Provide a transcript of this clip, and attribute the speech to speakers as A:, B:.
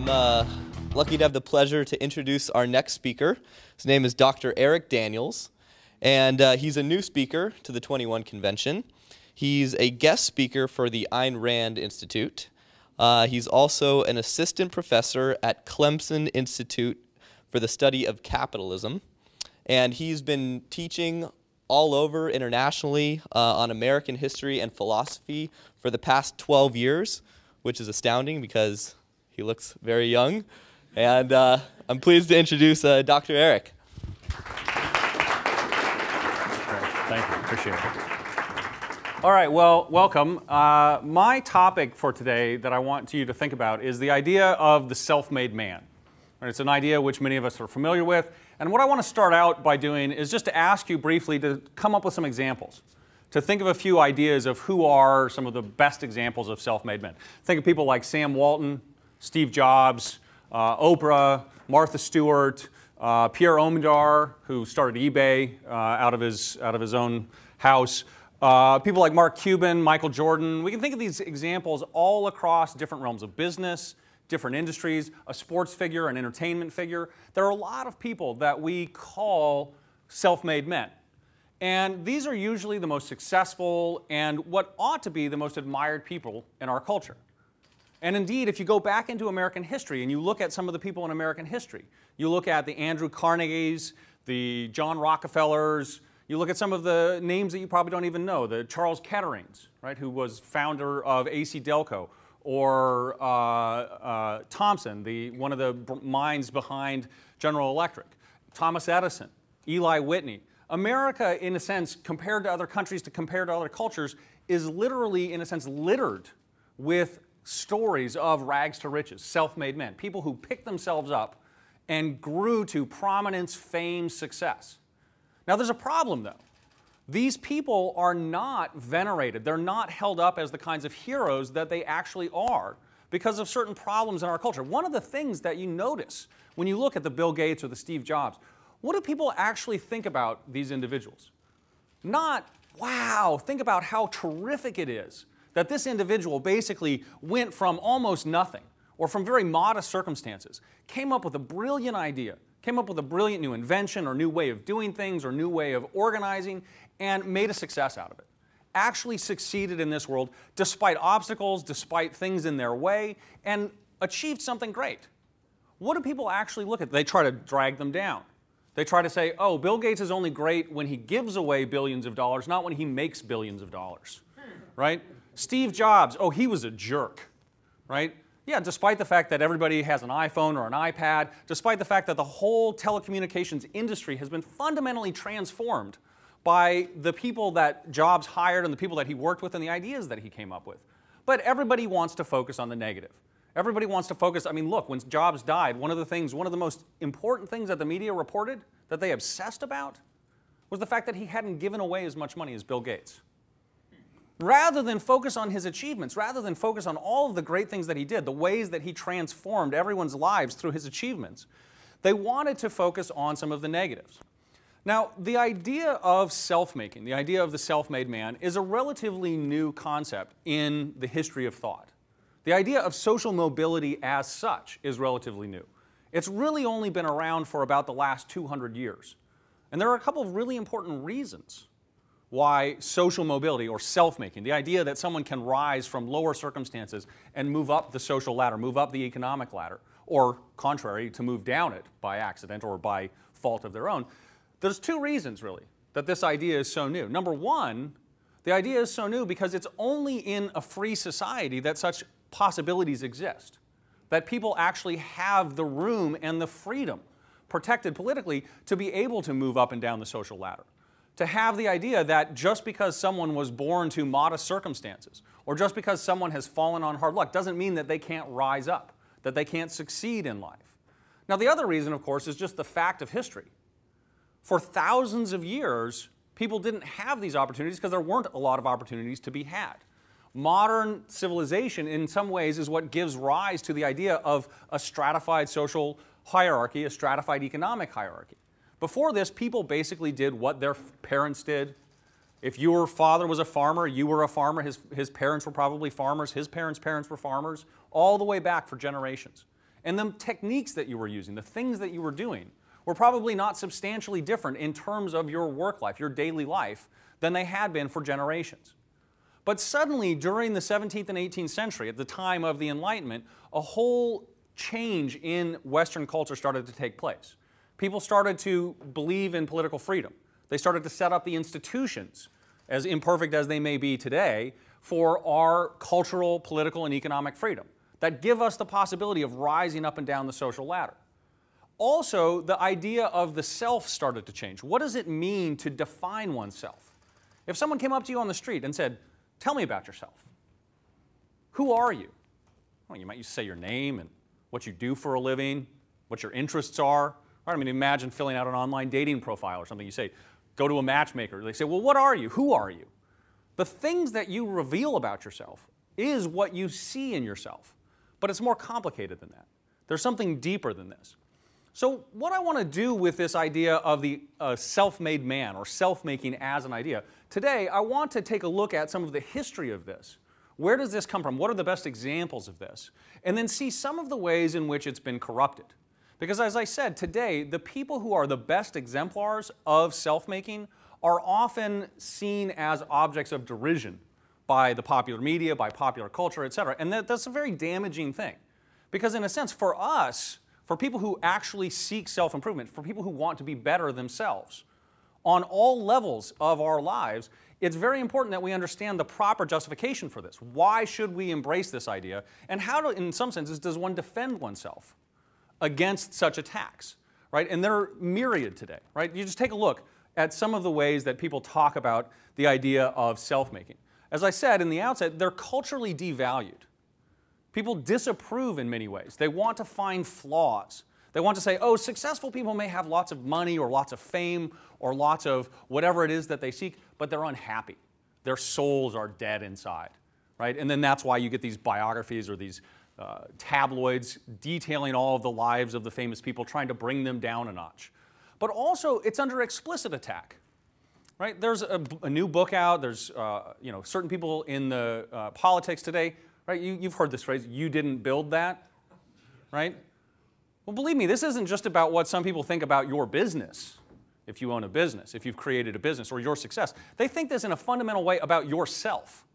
A: I'm lucky to have the pleasure to introduce our next speaker. His name is Dr. Eric Daniels, and he's a new speaker to the 21 Convention. He's a guest speaker for the Ayn Rand Institute. He's also an assistant professor at Clemson Institute for the Study of Capitalism, and he's been teaching all over internationally on American history and philosophy for the past 12 years, which is astounding because he looks very young. And I'm pleased to introduce Dr. Eric.
B: Thank you. Appreciate it. All right, well, welcome. My topic for today that I want you to think about is the idea of the self-made man. It's an idea which many of us are familiar with. And what I want to start out by doing is just to ask you briefly to come up with some examples, to think of a few ideas of who are some of the best examples of self-made men. Think of people like Sam Walton, Steve Jobs, Oprah, Martha Stewart, Pierre Omidyar, who started eBay out of his own house. People like Mark Cuban, Michael Jordan. We can think of these examples all across different realms of business, different industries, a sports figure, an entertainment figure. There are a lot of people that we call self-made men. And these are usually the most successful and what ought to be the most admired people in our culture. And indeed, if you go back into American history and you look at some of the people in American history, you look at the Andrew Carnegies, the John Rockefellers, you look at some of the names that you probably don't even know, the Charles Ketterings, right, who was founder of AC Delco, or Thomson, one of the minds behind General Electric, Thomas Edison, Eli Whitney. America, in a sense, compared to other countries, compared to other cultures, is literally, in a sense, littered with stories of rags to riches, self-made men, people who picked themselves up and grew to prominence, fame, success. Now, there's a problem, though. These people are not venerated. They're not held up as the kinds of heroes that they actually are because of certain problems in our culture. One of the things that you notice when you look at the Bill Gates or the Steve Jobs, what do people actually think about these individuals? Not, wow, think about how terrific it is that this individual basically went from almost nothing or from very modest circumstances, came up with a brilliant idea, came up with a brilliant new invention or new way of doing things or new way of organizing, and made a success out of it. Actually succeeded in this world despite obstacles, despite things in their way, and achieved something great. What do people actually look at? They try to drag them down. They try to say, oh, Bill Gates is only great when he gives away billions of dollars, not when he makes billions of dollars, right? Steve Jobs, oh, he was a jerk, right? Yeah, despite the fact that everybody has an iPhone or an iPad, despite the fact that the whole telecommunications industry has been fundamentally transformed by the people that Jobs hired and the people that he worked with and the ideas that he came up with. But everybody wants to focus on the negative. Everybody wants to focus, I mean, look, when Jobs died, one of the most important things that the media reported that they obsessed about was the fact that he hadn't given away as much money as Bill Gates. Rather than focus on his achievements, rather than focus on all of the great things that he did, the ways that he transformed everyone's lives through his achievements, they wanted to focus on some of the negatives. Now, the idea of self-making, the idea of the self-made man, is a relatively new concept in the history of thought. The idea of social mobility as such is relatively new. It's really only been around for about the last 200 years. And there are a couple of really important reasons why social mobility or self-making, the idea that someone can rise from lower circumstances and move up the social ladder, move up the economic ladder, or contrary, to move down it by accident or by fault of their own. There's two reasons, really, that this idea is so new. Number one, the idea is so new because it's only in a free society that such possibilities exist, that people actually have the room and the freedom, protected politically, to be able to move up and down the social ladder. To have the idea that just because someone was born to modest circumstances, or just because someone has fallen on hard luck, doesn't mean that they can't rise up, that they can't succeed in life. Now, the other reason, of course, is just the fact of history. For thousands of years, people didn't have these opportunities because there weren't a lot of opportunities to be had. Modern civilization, in some ways, is what gives rise to the idea of a stratified social hierarchy, a stratified economic hierarchy. Before this, people basically did what their parents did. If your father was a farmer, you were a farmer. His parents were probably farmers. His parents' parents were farmers, all the way back for generations. And the techniques that you were using, the things that you were doing, were probably not substantially different in terms of your work life, your daily life, than they had been for generations. But suddenly, during the 17th and 18th century, at the time of the Enlightenment, a whole change in Western culture started to take place. People started to believe in political freedom. They started to set up the institutions, as imperfect as they may be today, for our cultural, political, and economic freedom that give us the possibility of rising up and down the social ladder. Also, the idea of the self started to change. What does it mean to define oneself? If someone came up to you on the street and said, "Tell me about yourself," who are you? Well, you might say your name and what you do for a living, what your interests are. Right? I mean, imagine filling out an online dating profile or something. You say, go to a matchmaker. They say, well, what are you? Who are you? The things that you reveal about yourself is what you see in yourself. But it's more complicated than that. There's something deeper than this. So what I want to do with this idea of the self-made man or self-making as an idea, today I want to take a look at some of the history of this. Where does this come from? What are the best examples of this? And then see some of the ways in which it's been corrupted. Because as I said, today, the people who are the best exemplars of self-making are often seen as objects of derision by the popular media, by popular culture, etc. And that's a very damaging thing. Because in a sense, for us, for people who actually seek self-improvement, for people who want to be better themselves, on all levels of our lives, it's very important that we understand the proper justification for this. Why should we embrace this idea? And how, in some senses, does one defend oneself against such attacks, right? And they're myriad today, right? You just take a look at some of the ways that people talk about the idea of self-making. As I said in the outset, they're culturally devalued. People disapprove in many ways. They want to find flaws. They want to say, oh, successful people may have lots of money or lots of fame or lots of whatever it is that they seek, but they're unhappy. Their souls are dead inside, right? And then that's why you get these biographies or these tabloids detailing all of the lives of the famous people, trying to bring them down a notch. But also, it's under explicit attack, right? There's a new book out. There's certain people in the politics today, right? You've heard this phrase, "You didn't build that," right? Well, believe me, this isn't just about what some people think about your business, if you own a business, if you've created a business, or your success. They think this in a fundamental way about yourself.